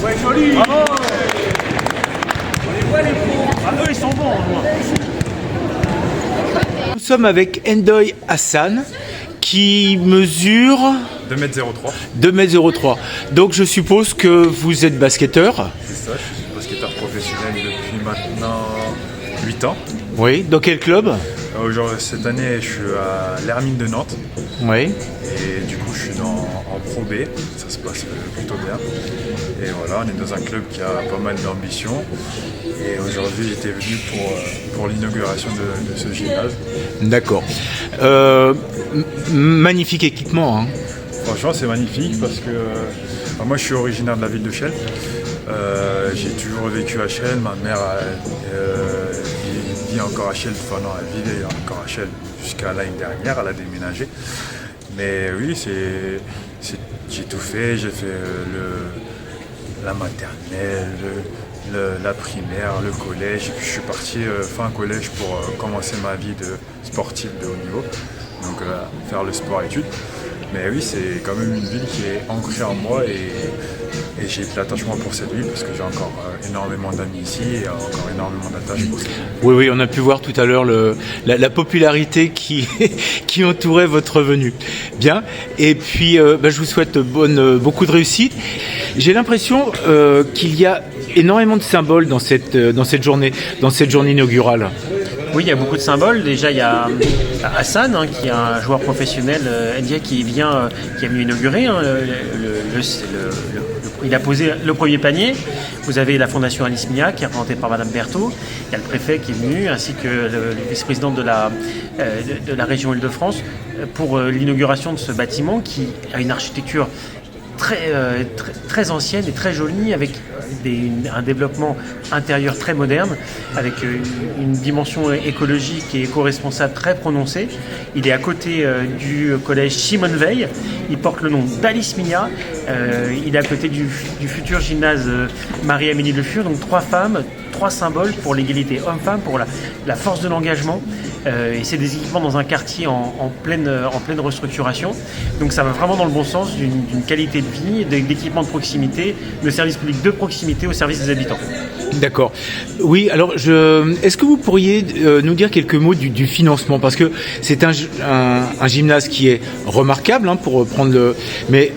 Ouais, joli. Bravo. On les voit les pros. Ah, eux, ils sont bons. Nous sommes avec Ndoye Hassan qui mesure 2,03 m. 2,03 m. Donc je suppose que vous êtes basketteur. C'est ça, je suis basketteur professionnel depuis maintenant 8 ans. Oui, dans quel club? Aujourd'hui, cette année, je suis à l'Hermine de Nantes. Oui. Et du coup, je suis en Pro B. Ça se passe plutôt bien. Et voilà, on est dans un club qui a pas mal d'ambition. Et aujourd'hui, j'étais venu pour l'inauguration de ce gymnase. D'accord. Magnifique équipement, hein. Franchement, c'est magnifique parce que moi, je suis originaire de la ville de Chelles. J'ai toujours vécu à Chelles. Ma mère vit encore à Chelles. Enfin non, elle vivait encore à Chelles jusqu'à l'année dernière. Elle a déménagé. Mais oui, j'ai tout fait. J'ai fait la maternelle, la primaire, le collège. Et puis je suis parti fin collège pour commencer ma vie de sportif de haut niveau. Donc faire le sport-études. Mais oui, c'est quand même une ville qui est ancrée en moi et j'ai de l'attachement pour cette ville parce que j'ai encore énormément d'amis ici et encore énormément d'attaches pour cette ville. Oui, oui, on a pu voir tout à l'heure la popularité qui entourait votre venue. Bien, et puis je vous souhaite beaucoup de réussite. J'ai l'impression qu'il y a énormément de symboles dans cette journée inaugurale. Oui, il y a beaucoup de symboles. Déjà, il y a Hassan, qui est un joueur professionnel indien qui est venu inaugurer. Il a posé le premier panier. Vous avez la Fondation Alice Mia, qui est représentée par Madame Berthaud. Il y a le préfet qui est venu, ainsi que le vice-président de la région Île-de-France, pour l'inauguration de ce bâtiment qui a une architecture très ancienne et très jolie, avec un développement intérieur très moderne, avec une dimension écologique et éco-responsable très prononcée. Il est à côté du collège Simone Veil. Il porte le nom d'Alice Mia. Il est à côté du futur gymnase Marie-Amélie Le Fur. Donc 3 femmes, 3 symboles pour l'égalité homme-femme, pour la force de l'engagement. Et c'est des équipements dans un quartier en pleine restructuration. Donc ça va vraiment dans le bon sens d'une qualité de vie, d'équipements de proximité, de services publics de proximité au service des habitants. D'accord. Oui, alors est-ce que vous pourriez nous dire quelques mots du financement? Parce que c'est un gymnase qui est remarquable, hein, pour prendre le... Mais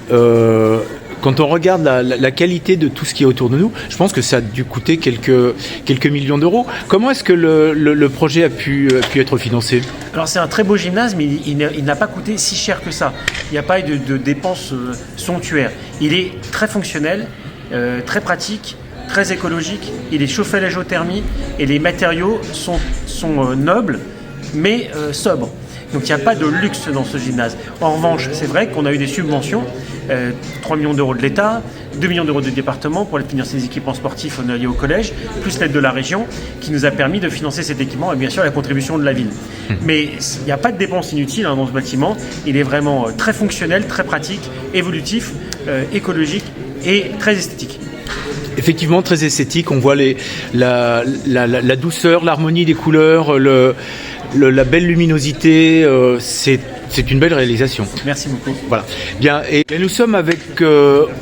quand on regarde la qualité de tout ce qui est autour de nous, je pense que ça a dû coûter quelques millions d'euros. Comment est-ce que le projet a pu être financé? Alors c'est un très beau gymnase, mais il n'a pas coûté si cher que ça. Il n'y a pas eu de dépenses somptuaires. Il est très fonctionnel, très pratique, très écologique. Il est chauffé à la géothermie et les matériaux sont nobles, mais sobres. Donc il n'y a pas de luxe dans ce gymnase. En revanche, c'est vrai qu'on a eu des subventions, 3 millions d'euros de l'État, 2 millions d'euros du département pour financer des équipements sportifs liés au collège, plus l'aide de la région qui nous a permis de financer cet équipement et bien sûr la contribution de la ville. Mais il n'y a pas de dépenses inutiles dans ce bâtiment. Il est vraiment très fonctionnel, très pratique, évolutif, écologique et très esthétique. Effectivement, très esthétique. On voit la douceur, l'harmonie des couleurs, la belle luminosité. C'est une belle réalisation. Merci beaucoup. Voilà. Bien. Et nous sommes avec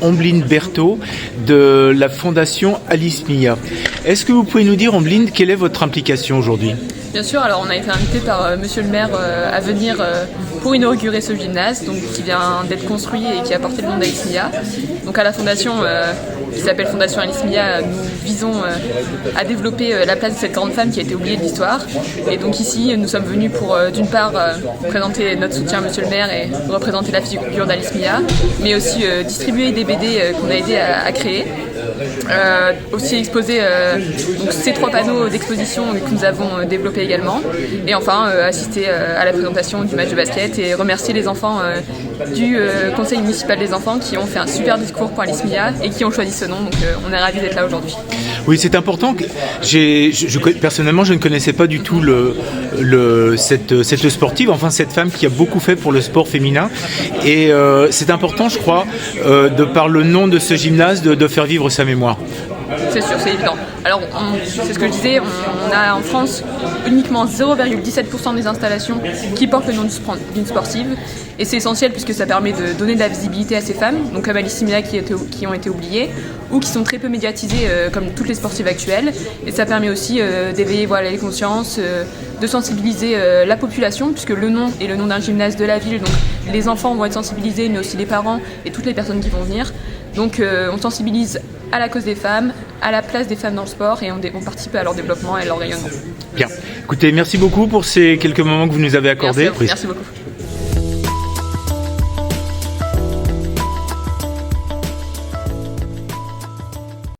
Ombline Berthaud de la Fondation Alice Mia. Est-ce que vous pouvez nous dire, Ombline, quelle est votre implication aujourd'hui? Bien sûr, alors on a été invité par Monsieur le maire à venir pour inaugurer ce gymnase, donc qui vient d'être construit et qui a porté le nom d'Alice Mia. Donc à la fondation qui s'appelle Fondation Alice Mia, nous visons à développer la place de cette grande femme qui a été oubliée de l'histoire. Et donc ici, nous sommes venus pour d'une part présenter notre soutien à Monsieur le maire et représenter la figure d'Alice Mia, mais aussi distribuer des BD qu'on a aidé à créer. Aussi exposer donc ces 3 panneaux d'exposition que nous avons développés également, et enfin assister à la présentation du match de basket et remercier les enfants du conseil municipal des enfants qui ont fait un super discours pour Alice Mia et qui ont choisi ce nom, donc on est ravis d'être là aujourd'hui. Oui, c'est important. Personnellement, je ne connaissais pas du tout cette sportive, enfin cette femme qui a beaucoup fait pour le sport féminin. Et c'est important, je crois, de par le nom de ce gymnase, de faire vivre sa mémoire. C'est sûr, c'est évident. Alors, c'est ce que je disais, on a en France uniquement 0,17% des installations qui portent le nom d'une sportive. Et c'est essentiel puisque ça permet de donner de la visibilité à ces femmes, donc comme Alice Mia qui ont été oubliées, ou qui sont très peu médiatisées comme toutes les sportives actuelles. Et ça permet aussi d'éveiller les consciences, de sensibiliser la population, puisque le nom est le nom d'un gymnase de la ville, donc les enfants vont être sensibilisés, mais aussi les parents et toutes les personnes qui vont venir. Donc on sensibilise à la cause des femmes, à la place des femmes dans le sport et on participe à leur développement et à leur rayonnement. Bien. Écoutez, merci beaucoup pour ces quelques moments que vous nous avez accordés. Merci beaucoup.